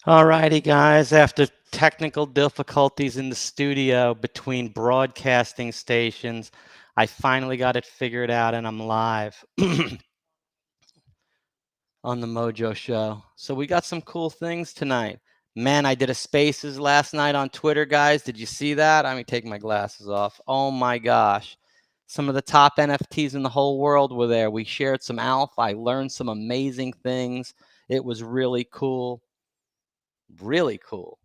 All righty, guys. After technical difficulties in the studio between broadcasting stations, I finally got it figured out and I'm live on the Mojo Show. So we got some cool things tonight. Man, I did a spaces last night on Twitter, guys. Did you see that? Let me take my glasses off. Oh my gosh. Some of the top NFTs in the whole world were there. We shared some alpha. I learned some amazing things. It was really cool. Really cool.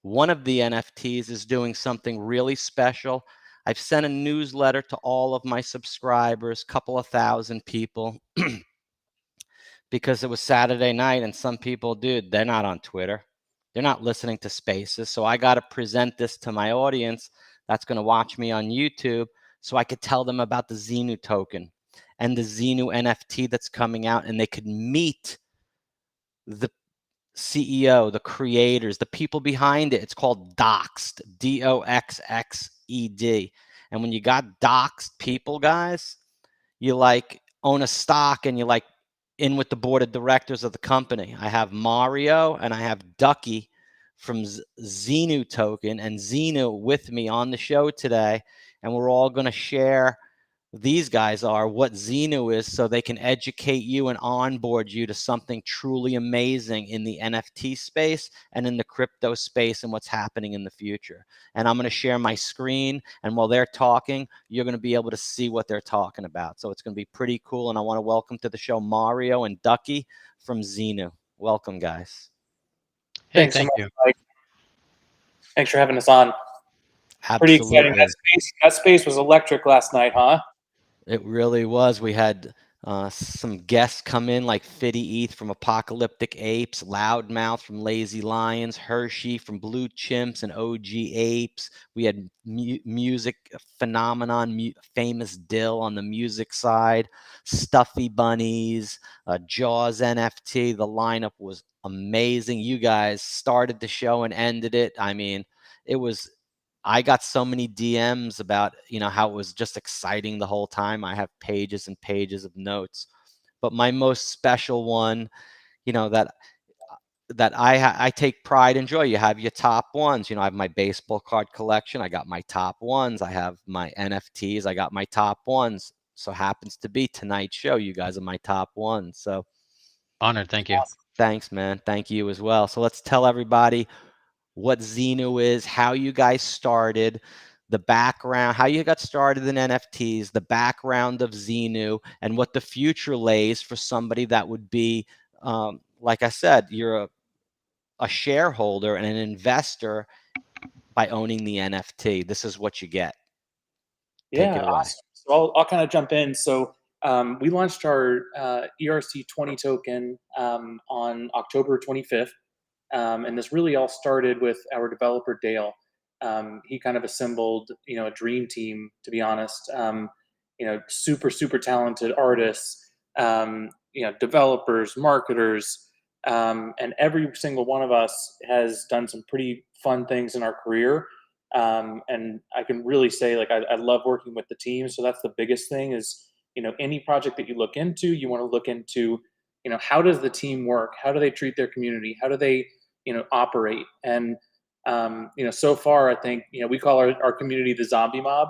One of the NFTs is doing something really special. I've sent a newsletter to all of my subscribers, couple of thousand people, because it was Saturday night and some people, dude, they're not on Twitter. They're not listening to spaces. So I got to present this to my audience that's going to watch me on YouTube so I could tell them about the ZINU token and the ZINU NFT that's coming out, and they could meet the CEO, the creators, the people behind it. It's called Doxed, Doxxed. And when you got doxed people, guys, you like own a stock and you like in with the board of directors of the company. I have Mario and I have Ducky from ZINU token and ZINU with me on the show today. And we're all going to share, these guys are, what ZINU is, so they can educate you and onboard you to something truly amazing in the NFT space and in the crypto space and what's happening in the future. And I'm going to share my screen, and while they're talking, you're going to be able to see what they're talking about. So it's going to be pretty cool. And I want to welcome to the show Mario and Ducky from ZINU. Welcome, guys. Hey, Thanks so thank much, you. Mike. Thanks for having us on. Pretty exciting. Absolutely. That space was electric last night, huh? It really was. We had some guests come in like Fitty ETH from Apocalyptic Apes, Loudmouth from Lazy Lions, Hershey from Blue Chimps and OG Apes. We had music phenomenon, famous Dill on the music side, Stuffy Bunnies, Jaws NFT. The lineup was amazing. You guys started the show and ended it. I mean, it was, I got so many DMs about, how it was just exciting the whole time. I have pages and pages of notes. But my most special one, that I take pride and joy. You have your top ones. I have my baseball card collection. I got my top ones. I have my NFTs. I got my top ones. So happens to be tonight's show. You guys are my top ones. So Honored, thank you. thanks, man. Thank you as well. So let's tell everybody what ZINU is, how you guys started, the background, how you got started in NFTs, the background of ZINU, and what the future lays for somebody that would be, like I said, you're a shareholder and an investor by owning the NFT. This is what you get. Take Yeah, it away. awesome. So I'll kind of jump in. So we launched our ERC20 token on October 25th. And this really all started with our developer, Dale. He kind of assembled, a dream team, to be honest. Super, super talented artists, developers, marketers, and every single one of us has done some pretty fun things in our career. And I can really say, like, I love working with the team. So that's the biggest thing is, any project that you look into, you want to look into, how does the team work? How do they treat their community? How do they, operate? And, so far, I think, we call our community the zombie mob.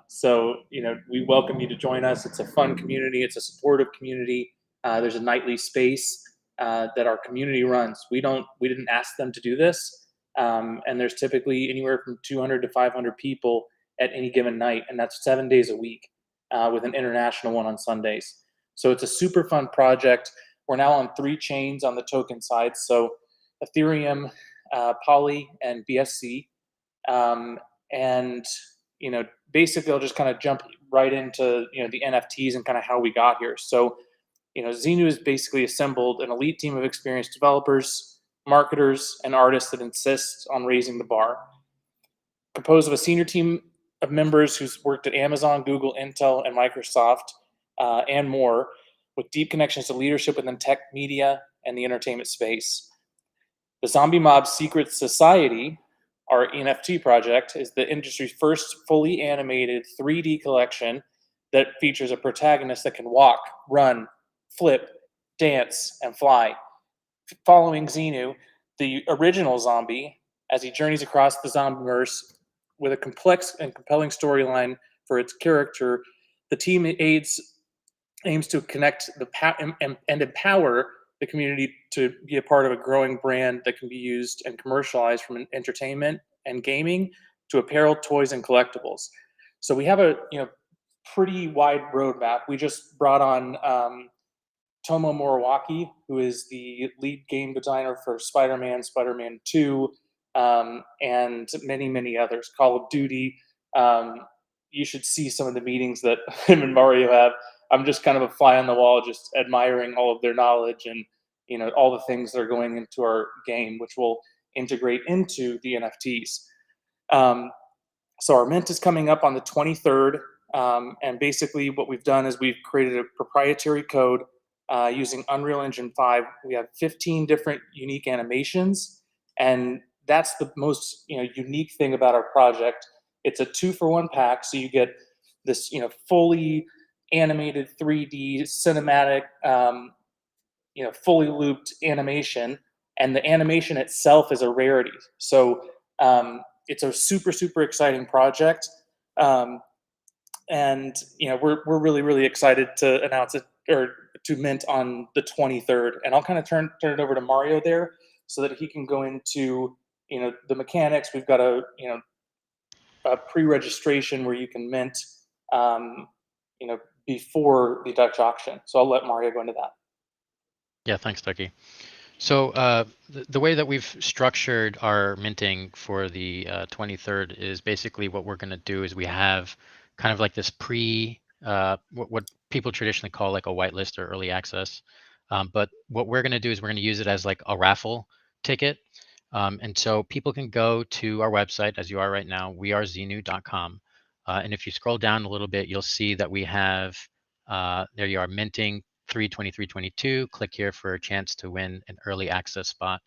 So, we welcome you to join us. It's a fun community. It's a supportive community. There's a nightly space that our community runs. We didn't ask them to do this. And there's typically anywhere from 200 to 500 people at any given night, and that's 7 days a week, with an international one on Sundays. So it's a super fun project. We're now on 3 chains on the token side, so Ethereum, Poly, and BSC. And basically, I'll just kind of jump right into the NFTs and kind of how we got here. So ZINU has basically assembled an elite team of experienced developers, marketers, and artists that insist on raising the bar. Composed of a senior team of members who's worked at Amazon, Google, Intel, and Microsoft, and more, with deep connections to leadership within tech, media, and the entertainment space. The Zombie Mob Secret Society, our NFT project, is the industry's first fully animated 3D collection that features a protagonist that can walk, run, flip, dance, and fly. Following ZINU, the original zombie as he journeys across the zombieverse with a complex and compelling storyline for its character. The team aims to connect and empower the community to be a part of a growing brand that can be used and commercialized from entertainment and gaming to apparel, toys, and collectibles. So we have a pretty wide roadmap. We just brought on Tomo Moriwaki, who is the lead game designer for Spider-Man, Spider-Man 2, and many, many others. Call of Duty. You should see some of the meetings that him and Mario have. I'm just kind of a fly on the wall, just admiring all of their knowledge and all the things that are going into our game, which will integrate into the NFTs. So our mint is coming up on the 23rd, and basically what we've done is we've created a proprietary code using Unreal Engine 5. We have 15 different unique animations, and that's the most unique thing about our project. It's a 2-for-1 pack, so you get this fully animated 3D cinematic, fully looped animation, and the animation itself is a rarity. So it's a super, super exciting project, and we're really, really excited to announce it or to mint on the 23rd. And I'll kind of turn it over to Mario there so that he can go into the mechanics. We've got a pre-registration where you can mint before the Dutch auction. So I'll let Mario go into that. Yeah, thanks, Ducky. So the way that we've structured our minting for the 23rd is basically what we're going to do is we have kind of like this what people traditionally call like a whitelist or early access. But what we're going to do is we're going to use it as like a raffle ticket. And so people can go to our website, as you are right now, wearezinu.com. And if you scroll down a little bit, you'll see that we have, there you are, minting 3/23/22. Click here for a chance to win an early access spot.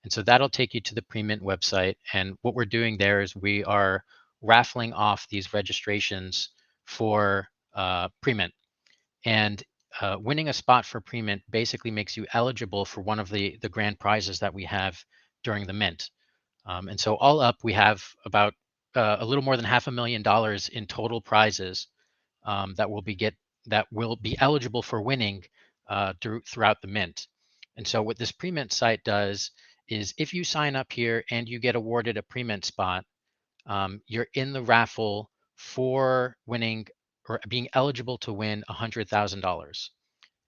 And so that'll take you to the Premint website. And what we're doing there is we are raffling off these registrations for Premint. And winning a spot for Premint basically makes you eligible for one of the grand prizes that we have during the mint. And so all up, we have about a little more than $500,000 in total prizes that will be eligible for winning throughout the mint. And so what this Premint site does is if you sign up here and you get awarded a Premint spot, you're in the raffle for winning or being eligible to win $100,000.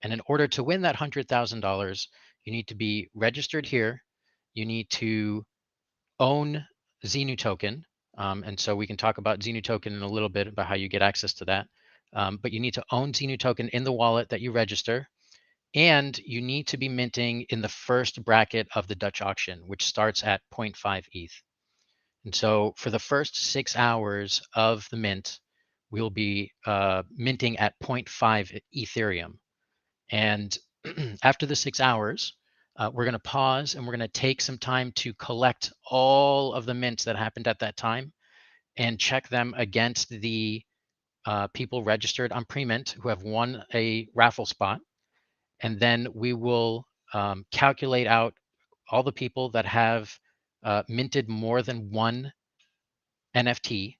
And in order to win that $100,000, you need to be registered here. You need to own ZINU token. And so we can talk about ZINU token in a little bit about how you get access to that. But you need to own ZINU token in the wallet that you register. And you need to be minting in the first bracket of the Dutch auction, which starts at 0.5 ETH. And so for the first 6 hours of the mint, we'll be minting at 0.5 Ethereum. And after the 6 hours, we're going to pause and we're going to take some time to collect all of the mints that happened at that time and check them against the people registered on Premint who have won a raffle spot. And then we will calculate out all the people that have minted more than one NFT,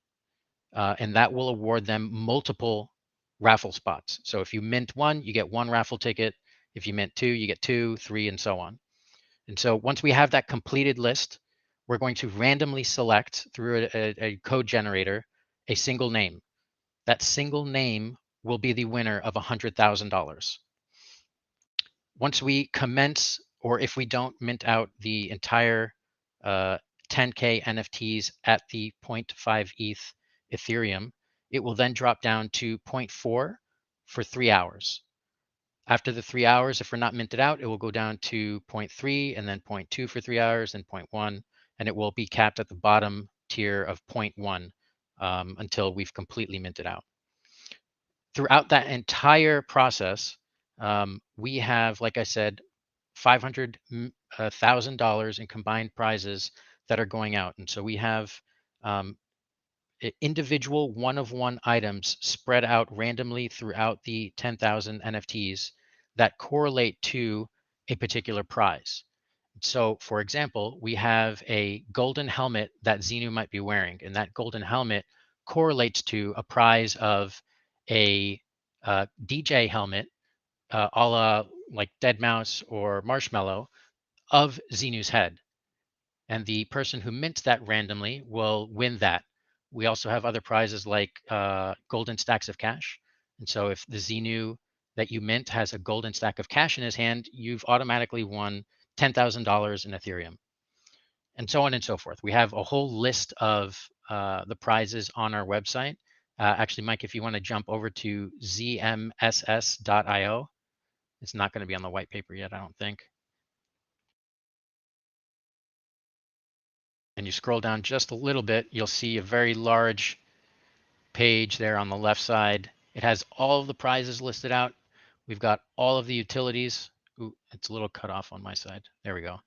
and that will award them multiple raffle spots. So if you mint one, you get one raffle ticket. If you mint two, you get 2, 3, and so on. And so once we have that completed list, we're going to randomly select through a code generator a single name. That single name will be the winner of $100,000. Once we commence, or if we don't mint out the entire 10K NFTs at the 0.5 ETH Ethereum, it will then drop down to 0.4 for 3 hours. After the 3 hours, if we're not minted out, it will go down to 0.3 and then 0.2 for 3 hours and 0.1, and it will be capped at the bottom tier of 0.1 until we've completely minted out. Throughout that entire process, we have, like I said, $500,000 in combined prizes that are going out. And so we have individual one-of-one items spread out randomly throughout the 10,000 NFTs that correlate to a particular prize. So for example, we have a golden helmet that ZINU might be wearing, and that golden helmet correlates to a prize of a DJ helmet, a la like Dead Mouse or Marshmallow, of ZINU's head. And the person who mints that randomly will win that. We also have other prizes like golden stacks of cash. And so if the ZINU that you mint has a golden stack of cash in his hand, you've automatically won $10,000 in Ethereum, and so on and so forth. We have a whole list of the prizes on our website. Actually, Mike, if you want to jump over to zmss.io, it's not going to be on the white paper yet, I don't think. And you scroll down just a little bit, you'll see a very large page there on the left side. It has all of the prizes listed out. We've got all of the utilities. Ooh, it's a little cut off on my side. There we go.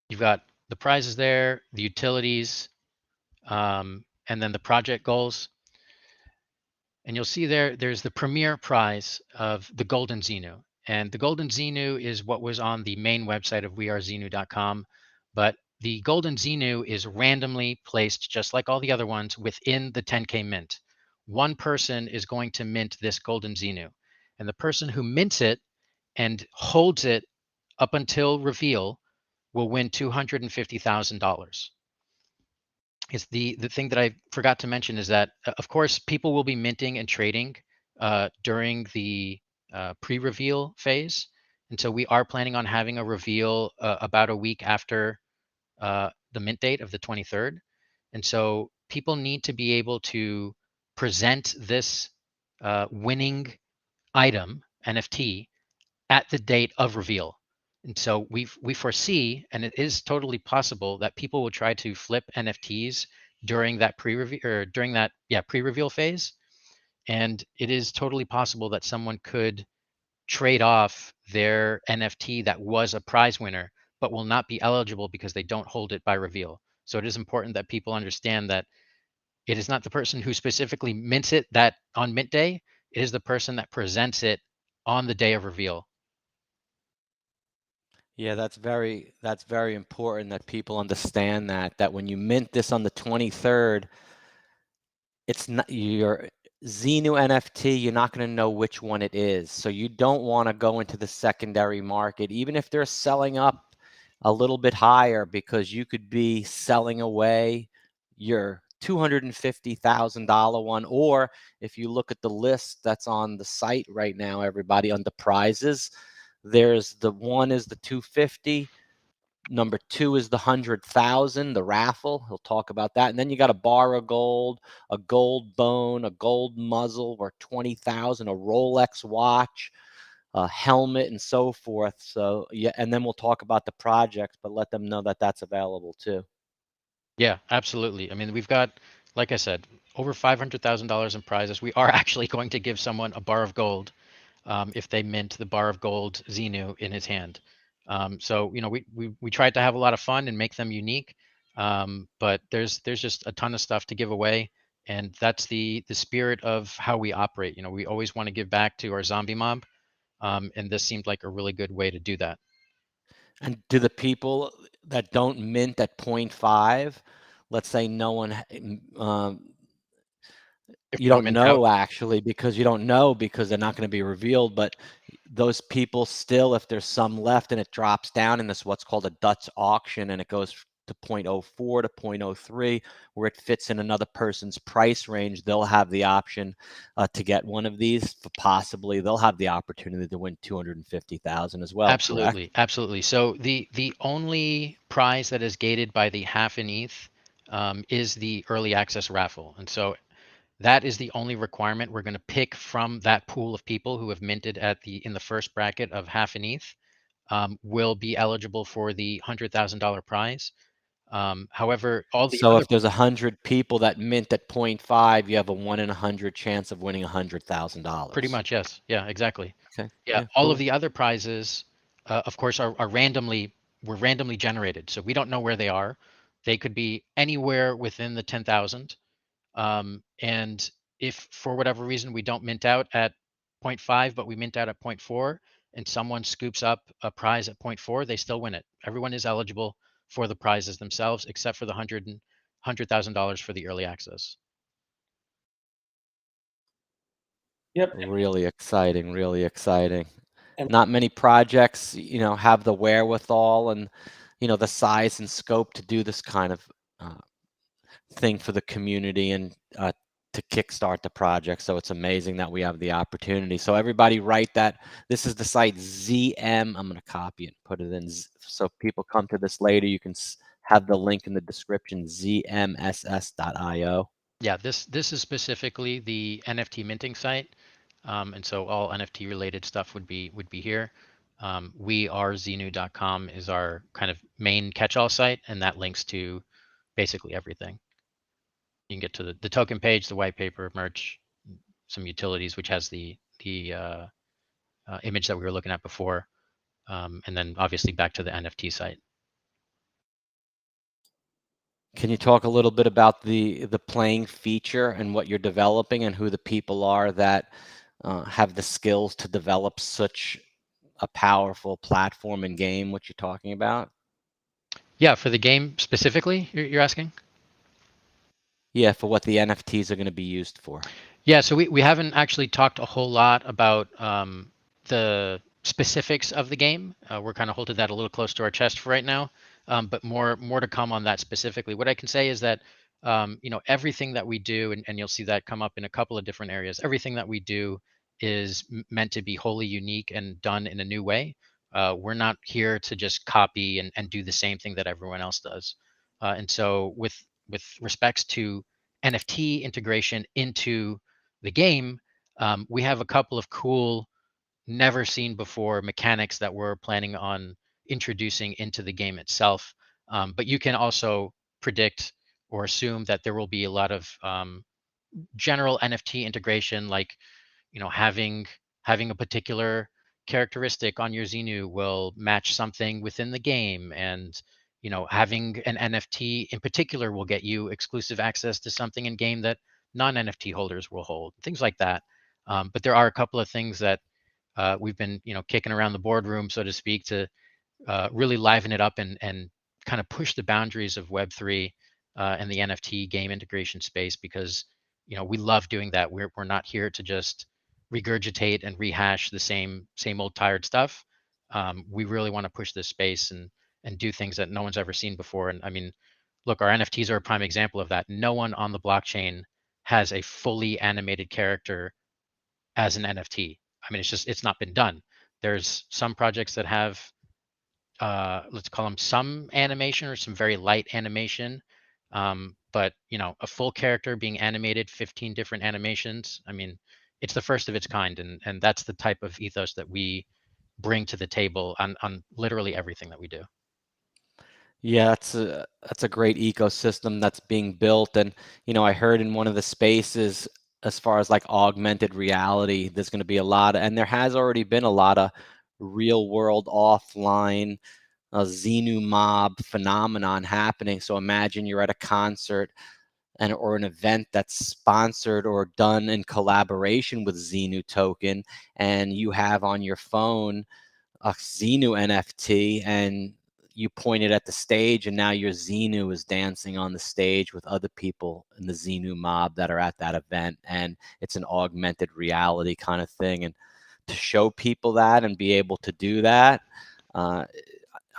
You've got the prizes there, the utilities, and then the project goals. And you'll see there's the premier prize of the Golden ZINU. And the Golden ZINU is what was on the main website of wearezinu.com. But the Golden ZINU is randomly placed, just like all the other ones, within the 10K mint. One person is going to mint this Golden ZINU. And the person who mints it and holds it up until reveal will win $250,000. Is the thing that I forgot to mention is that, of course, people will be minting and trading during the pre-reveal phase. And so we are planning on having a reveal about a week after the mint date of the 23rd. And so people need to be able to present this winning item, NFT, at the date of reveal. And so we foresee, and it is totally possible, that people will try to flip NFTs during that pre-reveal, or during that pre-reveal phase. And it is totally possible that someone could trade off their NFT that was a prize winner, but will not be eligible because they don't hold it by reveal. So it is important that people understand that it is not the person who specifically mints it that on mint day. It is the person that presents it on the day of reveal. Yeah, that's very important that people understand that when you mint this on the 23rd, it's not your ZINU NFT, you're not going to know which one it is. So you don't want to go into the secondary market, even if they're selling up a little bit higher, because you could be selling away your $250,000 one. Or if you look at the list that's on the site right now, everybody, under prizes, there's the one is the 250. Number 2 is the 100,000, the raffle. He'll talk about that. And then you got a bar of gold, a gold bone, a gold muzzle worth 20,000, a Rolex watch, a helmet, and so forth. So yeah, and then we'll talk about the projects, but let them know that that's available too. Yeah, absolutely. I mean, we've got, like I said, over $500,000 in prizes. We are actually going to give someone a bar of gold if they mint the bar of gold ZINU in his hand. So we tried to have a lot of fun and make them unique, but there's just a ton of stuff to give away, and that's the spirit of how we operate. We always want to give back to our zombie mob, and this seemed like a really good way to do that. And do the people that don't mint at 0.5, let's say no one, you don't know actually, because you don't know because they're not going to be revealed, but those people still, if there's some left and it drops down in this what's called a Dutch auction and it goes to 0.04 to 0.03 where it fits in another person's price range, they'll have the option to get one of these. Possibly they'll have the opportunity to win 250,000 as well. Absolutely, correct? absolutely. So the only prize that is gated by the half an ETH is the early access raffle, and so that is the only requirement. We're going to pick from that pool of people who have minted in the first bracket of half an ETH, will be eligible for the $100,000 prize. However, all the So other if there's 100 people that mint at 0.5, you have a 1 in 100 chance of winning $100,000. pretty much, yes, yeah, exactly. Okay. Yeah, all cool. of the other prizes, of course, are randomly generated, so we don't know where they are. They could be anywhere within the 10,000. And if for whatever reason we don't mint out at 0.5, but we mint out at 0.4, and someone scoops up a prize at 0.4, they still win it. Everyone is eligible for the prizes themselves, except for the $100,000 for the early access. Yep. Really exciting, really exciting. And Not many projects, have the wherewithal and, the size and scope to do this kind of thing for the community and to kickstart the project. So it's amazing that we have the opportunity. So everybody write that. This is the site ZM. I'm going to copy it and put it in. So if people come to this later, you can have the link in the description, zmss.io. Yeah, this is specifically the NFT minting site, and so all NFT related stuff would be here. ZINU.com is our kind of main catch-all site, and that links to basically everything. You can get to the token page, the white paper, merch, some utilities, which has the image that we were looking at before, and then obviously back to the NFT site. Can you talk a little bit about the playing feature and what you're developing and who the people are that have the skills to develop such a powerful platform and game, what you're talking about? Yeah, for the game specifically, you're asking? Yeah, for what the NFTs are going to be used for. Yeah, so we haven't actually talked a whole lot about the specifics of the game. We're kind of holding that a little close to our chest for right now, but more to come on that specifically. What I can say is that everything that we do, and you'll see that come up in a couple of different areas. Everything that we do is meant to be wholly unique and done in a new way. We're not here to just copy and do the same thing that everyone else does. And so with respects to NFT integration into the game, we have a couple of cool, never seen before mechanics that we're planning on introducing into the game itself. But you can also predict or assume that there will be a lot of general NFT integration, like having a particular characteristic on your ZINU will match something within the game, and having an NFT in particular will get you exclusive access to something in game that non-NFT holders will hold, things like that. But there are a couple of things that we've been kicking around the boardroom, so to speak, to really liven it up and kind of push the boundaries of Web3 and the NFT game integration space, because we love doing that. We're not here to just regurgitate and rehash the same old tired stuff. We really want to push this space and do things that no one's ever seen before. And I mean, look, our NFTs are a prime example of that. No one on the blockchain has a fully animated character as an NFT. I mean, it's not been done. There's some projects that have let's call them some animation or some very light animation. But a full character being animated, 15 different animations. I mean, it's the first of its kind, and that's the type of ethos that we bring to the table on literally everything that we do. Yeah, that's a great ecosystem that's being built. And I heard in one of the spaces, as far as like augmented reality, there's going to be a lot and there has already been a lot of real world offline ZINU mob phenomenon happening. So imagine you're at a concert or an event that's sponsored or done in collaboration with ZINU token, and you have on your phone a ZINU NFT, and you point it at the stage, and now your ZINU is dancing on the stage with other people in the ZINU mob that are at that event, and it's an augmented reality kind of thing. And to show people that and be able to do that, I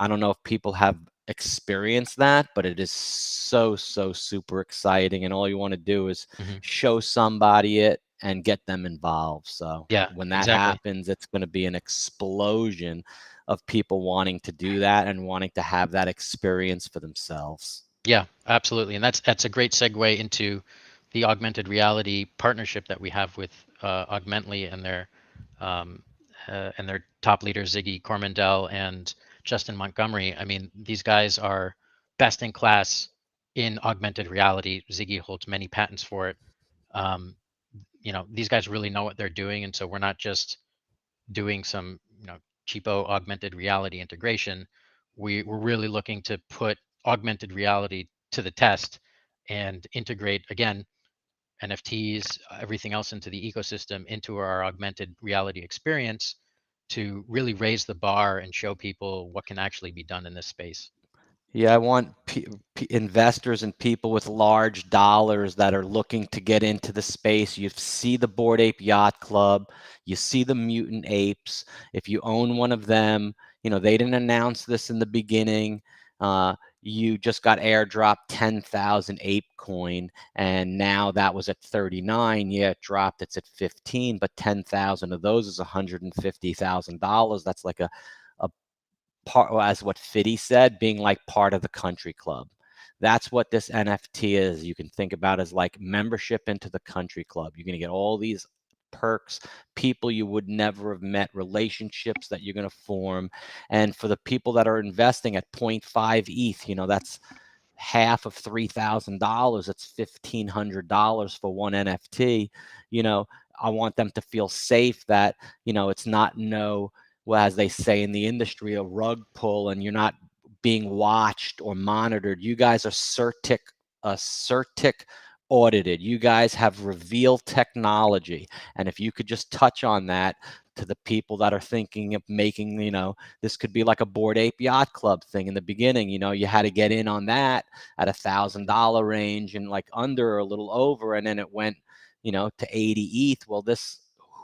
don't know if people have experienced that, but it is so super exciting. And all you want to do is show somebody it and get them involved. So Yeah, when that exactly. happens, it's going to be an explosion of people wanting to do that and wanting to have that experience for themselves. Yeah, absolutely. And that's a great segue into the augmented reality partnership that we have with Augmently and their top leaders, Ziggy Cormandel and Justin Montgomery. I mean, these guys are best in class in augmented reality. Ziggy holds many patents for it. These guys really know what they're doing, and so we're not just doing some cheapo augmented reality integration. We're really looking to put augmented reality to the test and integrate, again, NFTs, everything else into the ecosystem, into our augmented reality experience to really raise the bar and show people what can actually be done in this space. Yeah, I want investors and people with large dollars that are looking to get into the space. You see the Bored Ape Yacht Club, you see the Mutant Apes. If you own one of them, you know, they didn't announce this in the beginning. You just got airdropped 10,000 ape coin, and now that was at 39. Yeah, it dropped, it's at 15, but 10,000 of those is $150,000. That's like a part, as what Fiddy said, being like part of the country club. That's what this NFT is. You can think about as like membership into the country club. You're going to get all these perks, people you would never have met, relationships that you're going to form. And for the people that are investing at 0.5 ETH, you know, that's half of $3,000. It's $1,500 for one NFT. You know, I want them to feel safe that, you know, it's not well, as they say in the industry, a rug pull, and you're not being watched or monitored. You guys are CertiK audited. You guys have reveal technology. And if you could just touch on that to the people that are thinking of making, you know, this could be like a Bored Ape Yacht Club thing in the beginning. You know, you had to get in on that at $1,000 range and like under or a little over, and then it went, you know, to 80 ETH. Well,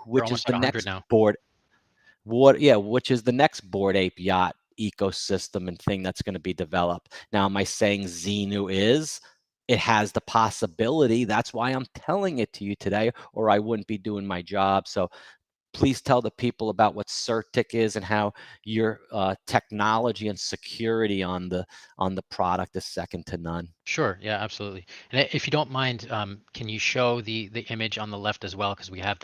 which is the next board? Which is the next Bored Ape Yacht ecosystem and thing that's going to be developed. Now, am I saying ZINU is? It has the possibility. That's why I'm telling it to you today, or I wouldn't be doing my job. So please tell the people about what CertiK is and how your technology and security on the product is second to none. Sure. Yeah, absolutely. And if you don't mind, can you show the image on the left as well? Because we have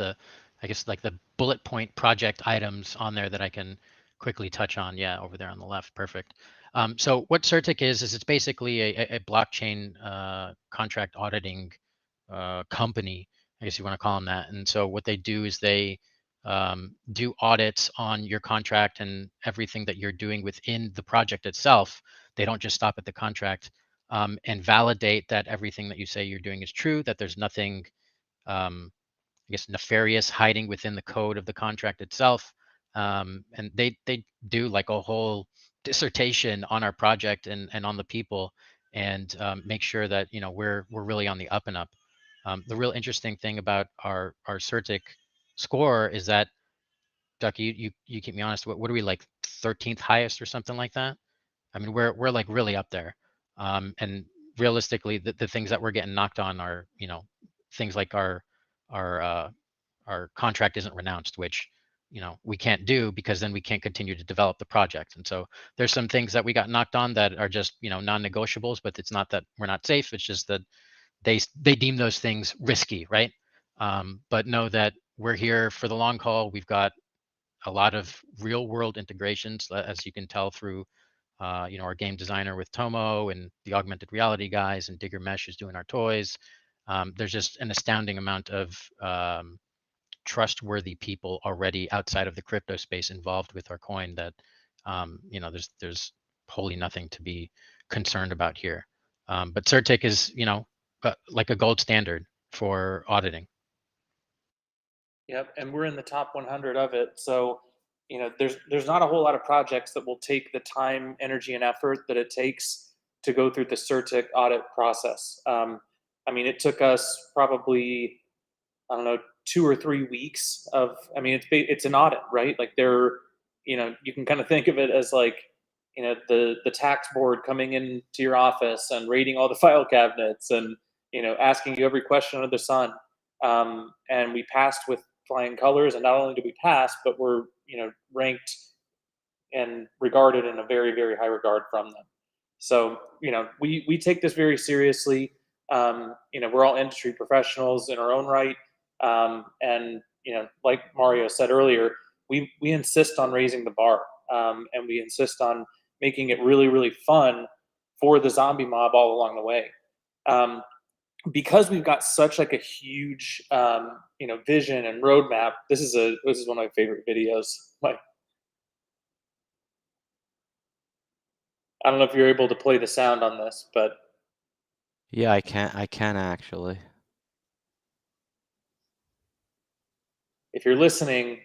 I guess like the bullet point project items on there that I can quickly touch on. Yeah, over there on the left. Perfect. So what CertiK is it's basically a blockchain contract auditing company, I guess you want to call them that. And so what they do is they do audits on your contract and everything that you're doing within the project itself. They don't just stop at the contract. And validate that everything that you say you're doing is true, that there's nothing, I guess, nefarious hiding within the code of the contract itself. And they do like a whole dissertation on our project and on the people, and make sure that, you know, we're really on the up and up. The real interesting thing about our CertiK score is that, Ducky, you keep me honest. What are we, like 13th highest or something like that? I mean, we're like really up there. And realistically, the things that we're getting knocked on are, you know, things like our our contract isn't renounced, which, you know, we can't do because then we can't continue to develop the project. And so there's some things that we got knocked on that are just, you know, non-negotiables. But it's not that we're not safe. It's just that they deem those things risky, right? But know that we're here for the long haul. We've got a lot of real world integrations, as you can tell through you know, our game designer with Tomo and the augmented reality guys, and Digger Mesh is doing our toys. There's just an astounding amount of trustworthy people already outside of the crypto space involved with our coin that, you know, there's wholly nothing to be concerned about here. But CertiK is, you know, like a gold standard for auditing. Yep, and we're in the top 100 of it. So, you know, there's not a whole lot of projects that will take the time, energy, and effort that it takes to go through the CertiK audit process. I mean, it took us probably, I don't know, 2 or 3 weeks of. I mean, it's an audit, right? Like you know, you can kind of think of it as like, you know, the tax board coming into your office and raiding all the file cabinets and, you know, asking you every question under the sun. And we passed with flying colors, and not only did we pass, but we're, you know, ranked and regarded in a very, very high regard from them. So, you know, we take this very seriously. You know, we're all industry professionals in our own right. And, you know, like Mario said earlier, we insist on raising the bar, and we insist on making it really, really fun for the zombie mob all along the way. Because we've got such like a huge, you know, vision and roadmap. This is one of my favorite videos. Like, I don't know if you're able to play the sound on this, but Yeah, I can actually. if you're listening,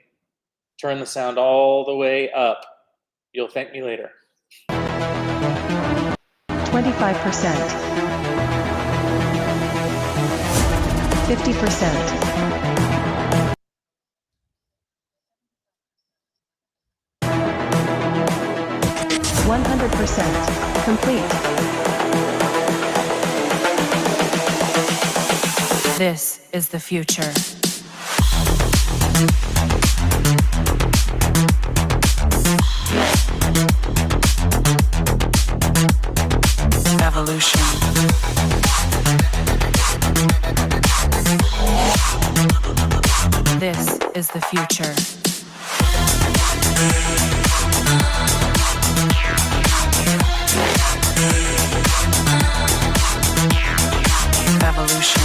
turn the sound all the way up. You'll thank me later. 25%. 50%. 100%. Complete. This is the future. Evolution. This is the future. Evolution.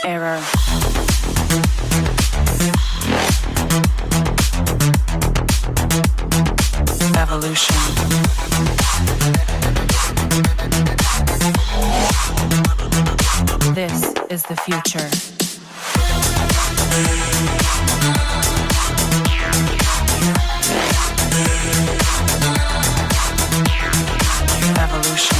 Error. Evolution. This is the future. Evolution.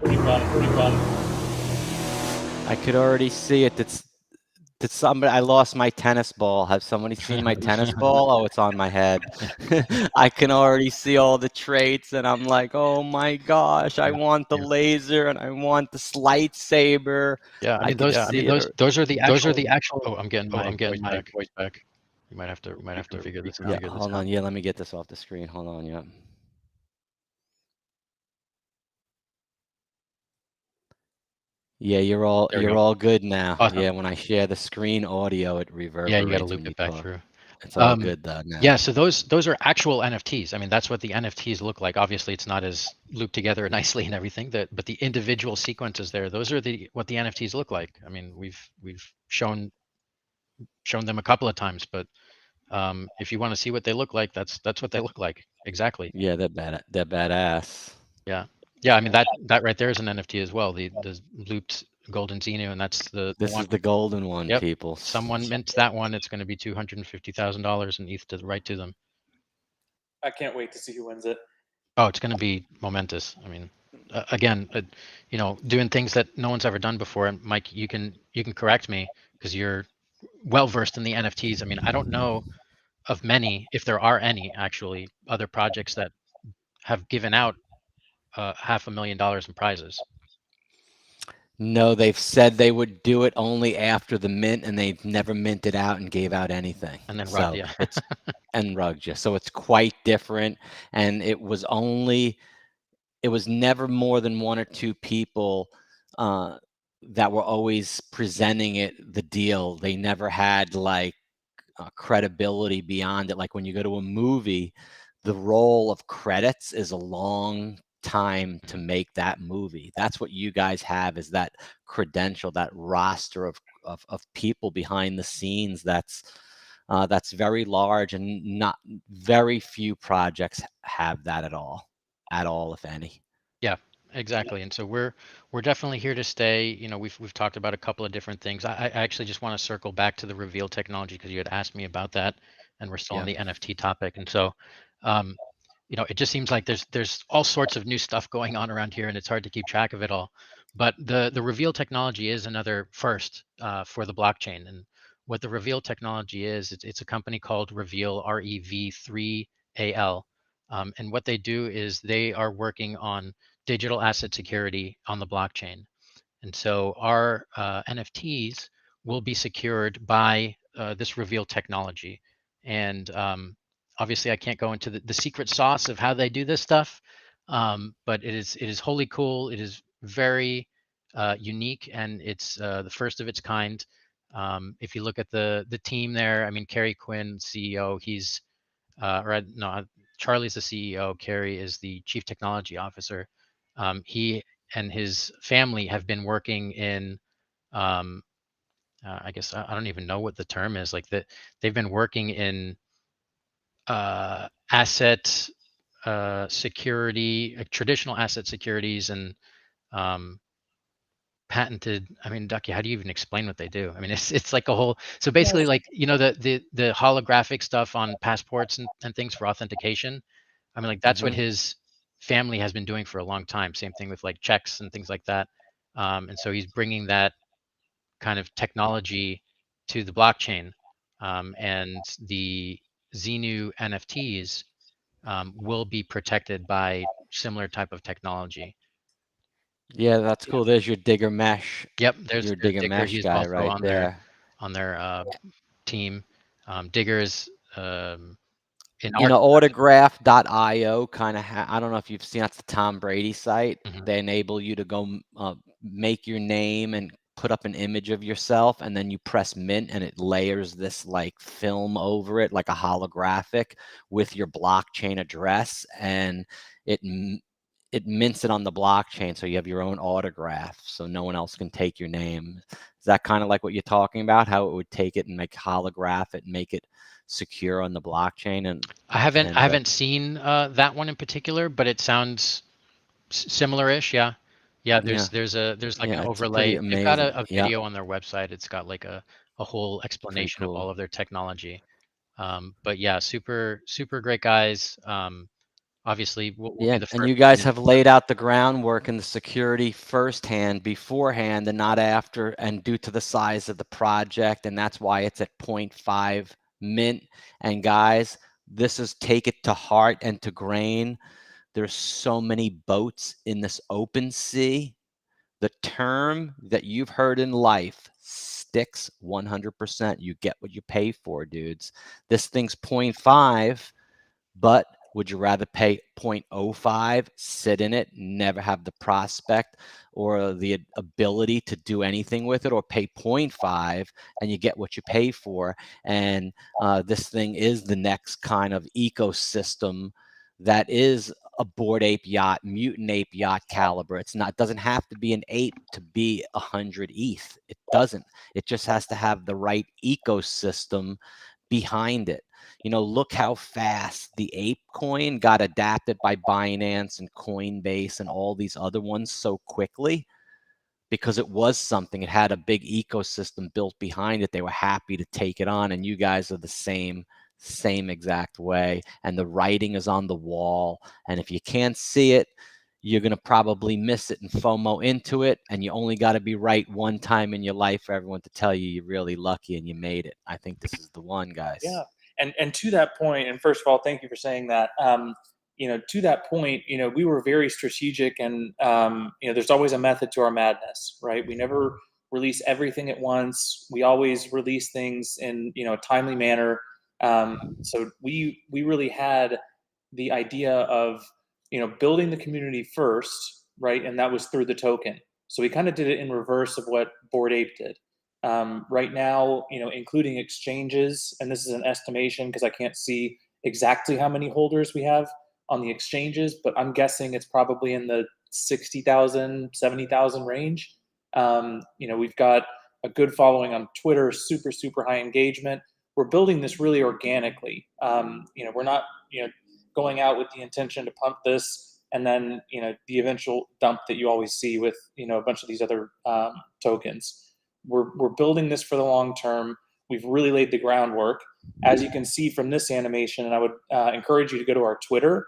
Pretty fun. I could already see it. Did somebody? I lost my tennis ball. Have somebody seen my tennis ball? Oh, it's on my head. I can already see all the traits, and I'm like, oh my gosh, I want the laser and I want this lightsaber. Yeah, I mean could those. see Those are the it. actual. Oh, I'm getting my voice back. You might have to figure this out. Yeah, hold on. Yeah, let me get this off the screen. Hold on. Yeah. Yeah, you're all good now. Awesome. Yeah, when I share the screen audio, it reverberates. Yeah, you got to loop when you it back talk. through. It's all good though now. Yeah, so those are actual NFTs. I mean, that's what the NFTs look like. Obviously, it's not as looped together nicely and everything. But the individual sequences there, those are what the NFTs look like. I mean, we've shown them a couple of times, but if you want to see what they look like, that's what they look like exactly. Yeah, they're badass. Yeah. I mean that right there is an NFT as well. The looped golden ZINU, and that's This one. is the golden one, Yep. people. Someone mints that one. It's going to be $250,000 in ETH right to them. I can't wait to see who wins it. Oh, it's going to be momentous. I mean, again, doing things that no one's ever done before. And Mike, you can correct me because you're well versed in the NFTs. I mean, I don't know of many, if there are any actually, other projects that have given out $500,000 in prizes. No, they've said they would do it only after the mint, and they've never minted out and gave out anything. And then rugged, yeah. And rugged you. So it's quite different. And it was never more than one or two people that were always presenting the deal. They never had like credibility beyond it. Like when you go to a movie, the roll of credits is a long time to make that movie. That's what you guys have, is that credential, that roster of people behind the scenes. That's very large, and not very few projects have that at all, if any. Yeah, exactly. And so we're definitely here to stay. You know, we've talked about a couple of different things. I actually just want to circle back to the reveal technology because you had asked me about that, and we're still on the NFT topic. And so, it just seems like there's all sorts of new stuff going on around here, and it's hard to keep track of it all. But the reveal technology is another first for the blockchain. And what the reveal technology is, it's a company called Reveal, REV3AL. And what they do is they are working on digital asset security on the blockchain. And so our NFTs will be secured by this reveal technology. And obviously, I can't go into the secret sauce of how they do this stuff, but it is wholly cool. It is very unique, and it's the first of its kind. If you look at the team there, I mean, Kerry Quinn, CEO, he's Charlie's the CEO. Kerry is the chief technology officer. He and his family have been working in I guess I don't even know what the term is. Like that, they've been working in asset security, traditional asset securities, and patented. I mean, Ducky, how do you even explain what they do? I mean, it's like a whole. So basically, Yes. like the holographic stuff on passports and things for authentication. I mean, like that's what his family has been doing for a long time. Same thing with like checks and things like that. And so he's bringing that kind of technology to the blockchain, and the ZINU NFTs will be protected by similar type of technology. Yeah, that's cool. There's your digger mesh. Yep, there's Your digger Digger. mesh He's guy also right on their team. Digger's in You our know, autograph.io kind of I don't know if you've seen, that's the Tom Brady site. Mhm. They enable you to go make your name and put up an image of yourself, and then you press mint and it layers this like film over it, like a holographic, with your blockchain address, and it mints it on the blockchain, so you have your own autograph, so no one else can take your name. Is that kind of like what you're talking about? How it would take it and like holograph it and make it secure on the blockchain? And I haven't seen that one in particular, but it sounds similar-ish. Yeah, yeah. yeah, There's like an it's pretty overlay. They've got amazing. a Yeah, video on their website. It's got like a whole pretty explanation of all cool. of their technology. But yeah, super great guys. Obviously, we'll be Yeah, the and first you to guys mint. have laid out the groundwork and the security firsthand, beforehand, and not after, and due to the size of the project, and that's why it's at 0.5 mint. And guys, this is take it to heart and to grain. There's so many boats in this open sea. The term that you've heard in life sticks 100%. You get what you pay for, dudes. This thing's 0.5, but would you rather pay 0.05, sit in it, never have the prospect or the ability to do anything with it, or pay 0.5 and you get what you pay for? And this thing is the next kind of ecosystem that is a Bored Ape yacht, mutant ape yacht caliber. It doesn't have to be an ape to be 100 ETH. It doesn't. It just has to have the right ecosystem behind it. You know, look how fast the ape coin got adapted by Binance and Coinbase and all these other ones so quickly, because it was something. It had a big ecosystem built behind it. They were happy to take it on, and you guys are the same exact way. And the writing is on the wall. And if you can't see it, you're going to probably miss it and FOMO into it. And you only got to be right one time in your life for everyone to tell you you're really lucky and you made it. I think this is the one, guys. Yeah. And to that point, and first of all, thank you for saying that. You know, to that point, you know, we were very strategic, and you know, there's always a method to our madness, right? We never release everything at once. We always release things in, you know, a timely manner. So we really had the idea of, you know, building the community first, right? And that was through the token. So we kind of did it in reverse of what Bored Ape did. Right now, you know, including exchanges, and this is an estimation because I can't see exactly how many holders we have on the exchanges, but I'm guessing it's probably in the 60,000, 70,000 range. You know, we've got a good following on Twitter, super high engagement. We're building this really organically. You know, we're not, you know, going out with the intention to pump this and then, you know, the eventual dump that you always see with, you know, a bunch of these other tokens. We're building this for the long term. We've really laid the groundwork. As you can see from this animation, and I would encourage you to go to our Twitter.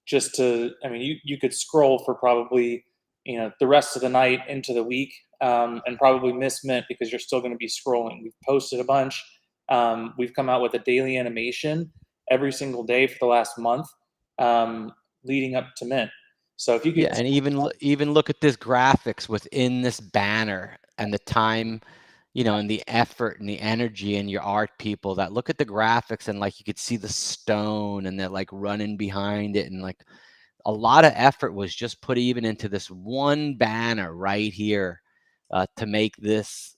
Just to, I mean, you could scroll for probably, you know, the rest of the night into the week, and probably miss mint because you're still going to be scrolling. We've posted a bunch. We've come out with a daily animation every single day for the last month, leading up to mint. So if you could, Yeah, and even look at this graphics within this banner and the time, you know, and the effort and the energy and your art people that look at the graphics, and like you could see the stone and they're like running behind it, and like a lot of effort was just put even into this one banner right here to make this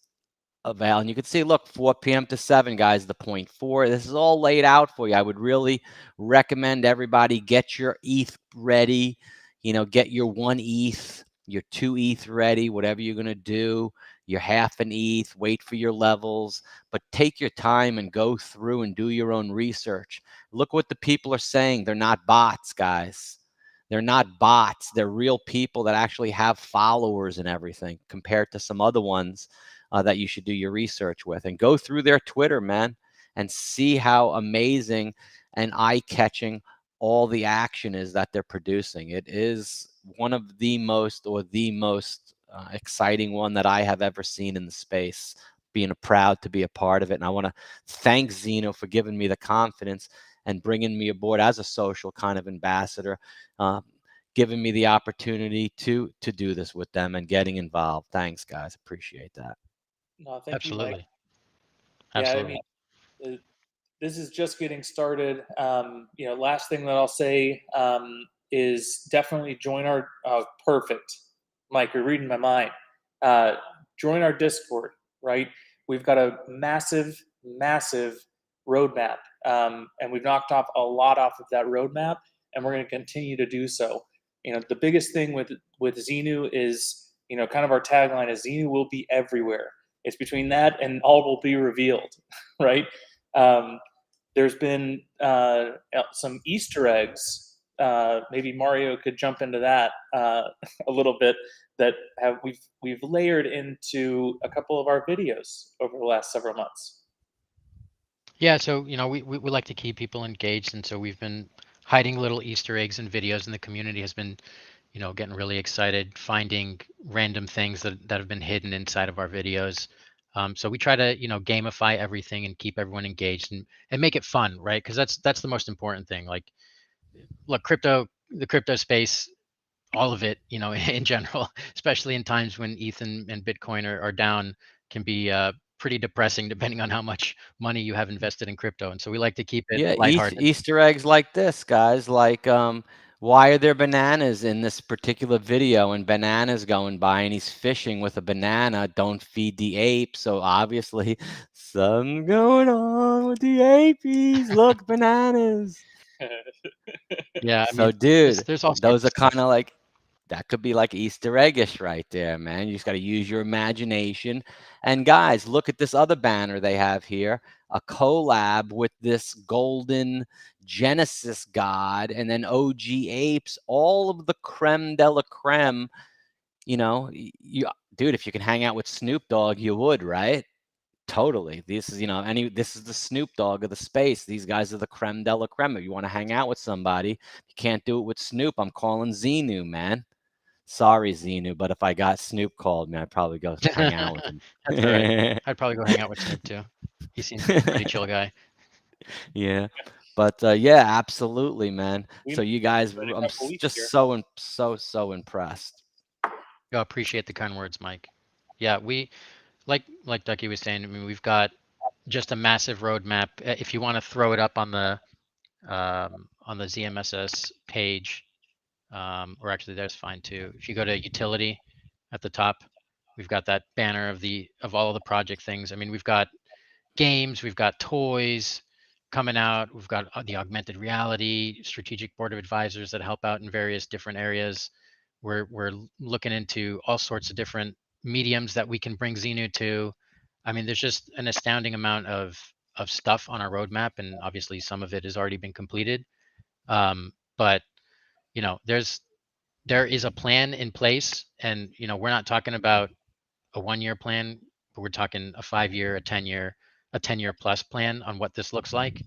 avail. And you can see, look, 4 p.m. to 7, guys, the 0.4. This is all laid out for you. I would really recommend everybody get your ETH ready. You know, get your 1 ETH, your 2 ETH ready, whatever you're going to do. your half an ETH, wait for your levels, but take your time and go through and do your own research. Look what the people are saying. They're not bots, guys. They're not bots. They're real people that actually have followers and everything, compared to some other ones that you should do your research with. And go through their Twitter, man, and see how amazing and eye-catching all the action is that they're producing. It is one of the most exciting one that I have ever seen in the space, being proud to be a part of it. And I want to thank ZINU for giving me the confidence and bringing me aboard as a social kind of ambassador, giving me the opportunity to do this with them and getting involved. Thanks, guys. Appreciate that. No, thank you, Absolutely. Mike. Absolutely. Yeah, I mean, this is just getting started. Last thing that I'll say is definitely join our perfect. Mike, you're reading my mind. Join our Discord, right? We've got a massive roadmap, and we've knocked off a lot off of that roadmap, and we're going to continue to do so. The biggest thing with ZINU is, kind of our tagline is ZINU will be everywhere. It's between that and all will be revealed, right? There's been some Easter eggs. Maybe Mario could jump into that a little bit. That we've layered into a couple of our videos over the last several months. Yeah, so we like to keep people engaged, and so we've been hiding little Easter eggs and videos, and the community has been, getting really excited, finding random things that have been hidden inside of our videos. So we try to gamify everything and keep everyone engaged and make it fun, right? Because that's the most important thing. Like, look, the crypto space, all of it, in general, especially in times when ETH and Bitcoin are down, can be pretty depressing depending on how much money you have invested in crypto. And so we like to keep it Yeah, lighthearted. Easter eggs like this, guys. Like, why are there bananas in this particular video? And bananas going by, and he's fishing with a banana. Don't feed the ape. So obviously, something going on with the apies. Look, bananas. Yeah, I So, mean, dude, there's all sorts those of are stuff. kind of like, that could be like Easter eggish right there, man. You just got to use your imagination. And guys, look at this other banner they have here, a collab with this golden Genesis god, and then OG apes, all of the creme de la creme. Dude, if you can hang out with Snoop Dogg, you would, right? Totally. This is, this is the Snoop Dogg of the space. These guys are the creme de la creme. If you want to hang out with somebody, you can't do it with Snoop. I'm calling ZINU, man. Sorry, ZINU, but if I got Snoop called me, I'd probably go hang out with him. That's all right. I'd probably go hang out with Snoop too. He seems like a pretty chill guy. Yeah. But yeah, absolutely, man. We So you guys, in a I'm couple weeks just here. so impressed. I appreciate the kind words, Mike. Yeah, we like Ducky was saying. I mean, we've got just a massive roadmap. If you want to throw it up on the ZMSS page, or actually that's fine too. If you go to utility at the top, we've got that banner of all of the project things. I mean, we've got games, we've got toys coming out, we've got the augmented reality, strategic board of advisors that help out in various different areas. We're looking into all sorts of different mediums that we can bring ZINU to. I mean, there's just an astounding amount of stuff on our roadmap, and obviously some of it has already been completed. But there is a plan in place, and we're not talking about a 1-year plan, but we're talking a 5-year, a 10-year plus plan on what this looks like.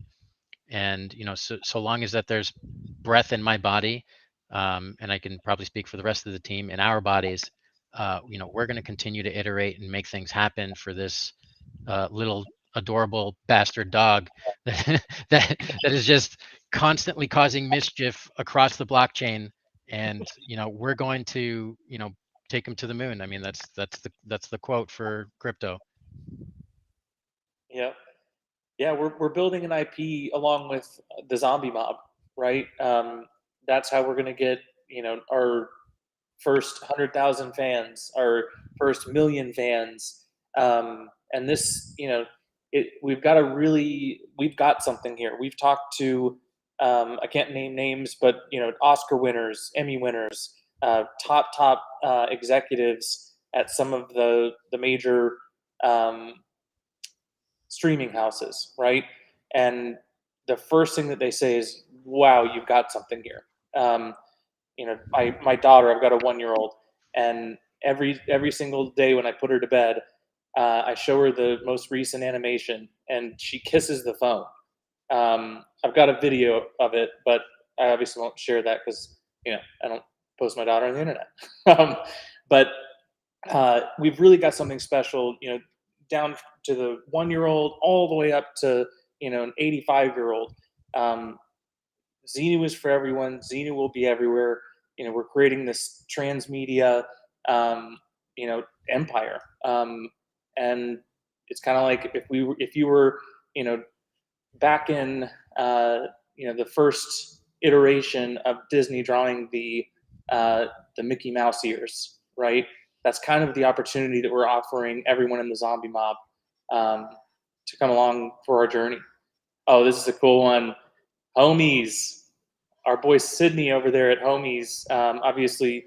And so long as that there's breath in my body, and I can probably speak for the rest of the team, in our bodies, we're going to continue to iterate and make things happen for this little adorable bastard dog that is just constantly causing mischief across the blockchain. And we're going to take him to the moon. I mean, that's the quote for crypto. Yeah, we're building an IP along with the zombie mob, right? That's how we're gonna get our first 100,000 fans, our first million fans, and this we've got something here. We've talked to I can't name names, but Oscar winners, Emmy winners, top executives at some of the major streaming houses, right? And the first thing that they say is, "Wow, you've got something here." My daughter, I've got a 1-year-old, and every single day when I put her to bed, I show her the most recent animation, and she kisses the phone. I've got a video of it, but I obviously won't share that because I don't post my daughter on the internet. But we've really got something special, down to the 1-year-old, all the way up to an 85-year-old. ZINU is for everyone. ZINU will be everywhere. We're creating this transmedia, empire, and it's kind of like if you were, back in, the first iteration of Disney drawing the Mickey Mouse ears, right? That's kind of the opportunity that we're offering everyone in the zombie mob to come along for our journey. Oh, this is a cool one. Homies. Our boy Sydney over there at Homies. Obviously,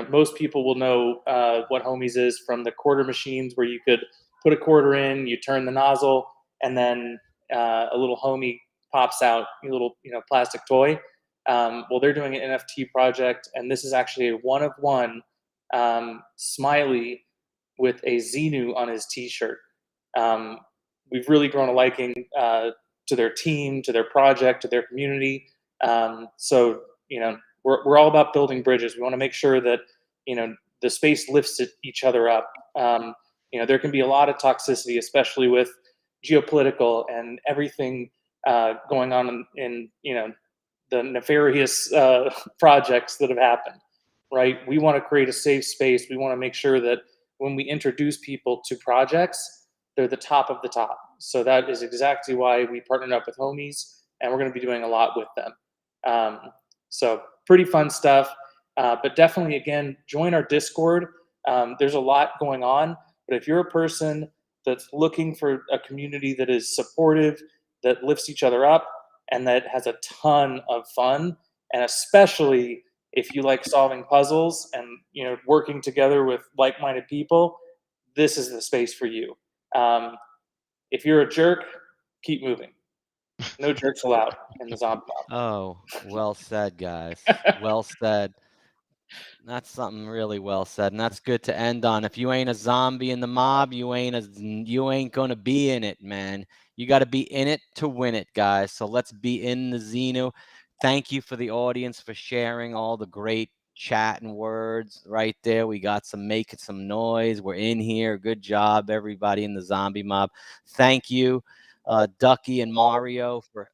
most people will know what Homies is from the quarter machines where you could put a quarter in, you turn the nozzle, and then a little homie pops out, a little plastic toy. Well, they're doing an NFT project, and this is actually a one-of-one smiley with a ZINU on his T-shirt. We've really grown a liking to their team, to their project, to their community. So we're all about building bridges. We want to make sure that the space lifts each other up. There can be a lot of toxicity, especially with geopolitical and everything going on in the nefarious projects that have happened. Right? We want to create a safe space. We want to make sure that when we introduce people to projects, they're the top of the top. So that is exactly why we partnered up with Homies, and we're going to be doing a lot with them. So pretty fun stuff. But definitely, again, join our Discord. There's a lot going on. But if you're a person that's looking for a community that is supportive, that lifts each other up, and that has a ton of fun, and especially if you like solving puzzles and working together with like-minded people, this is the space for you. If you're a jerk, keep moving. No jerks allowed in the zombie mob. Oh, well said, guys. Well said. That's something really well said, and that's good to end on. If you ain't a zombie in the mob, you ain't gonna be in it, man. You got to be in it to win it, guys. So let's be in the ZINU. Thank you for the audience for sharing all the great chat and words right there. We got making some noise. We're in here. Good job, everybody in the zombie mob. Thank you, Ducky and Mario, for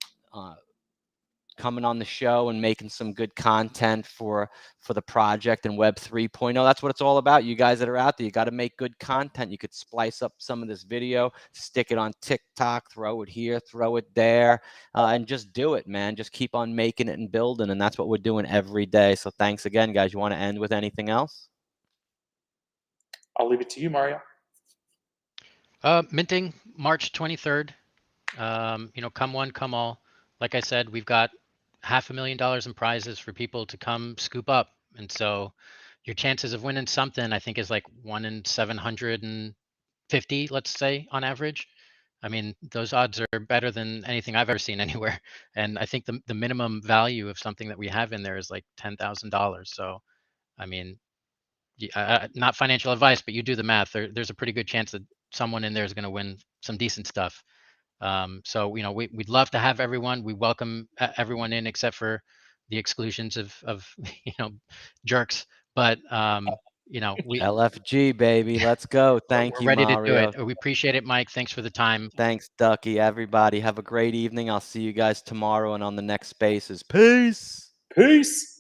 coming on the show and making some good content for the project and Web 3.0. That's what it's all about. You guys that are out there, you got to make good content. You could splice up some of this video, stick it on TikTok, throw it here, throw it there, and just do it, man. Just keep on making it and building, and that's what we're doing every day. So thanks again, guys. You want to end with anything else? I'll leave it to you, Mario. Minting March 23rd. Come one, come all. Like I said, we've got $500,000 in prizes for people to come scoop up. And so your chances of winning something, I think, is like 1 in 750, let's say, on average. I mean, those odds are better than anything I've ever seen anywhere. And I think the minimum value of something that we have in there is like $10,000. So, I mean, not financial advice, but you do the math. There's a pretty good chance that someone in there is going to win some decent stuff. So we'd love to have everyone. We welcome everyone in, except for the exclusions of jerks. But we LFG, baby, let's go. Thank you, we're ready Mario. to do it. We appreciate it, Mike. Thanks for the time. Thanks, Ducky. Everybody, have a great evening. I'll see you guys tomorrow and on the next Spaces. Peace. Peace.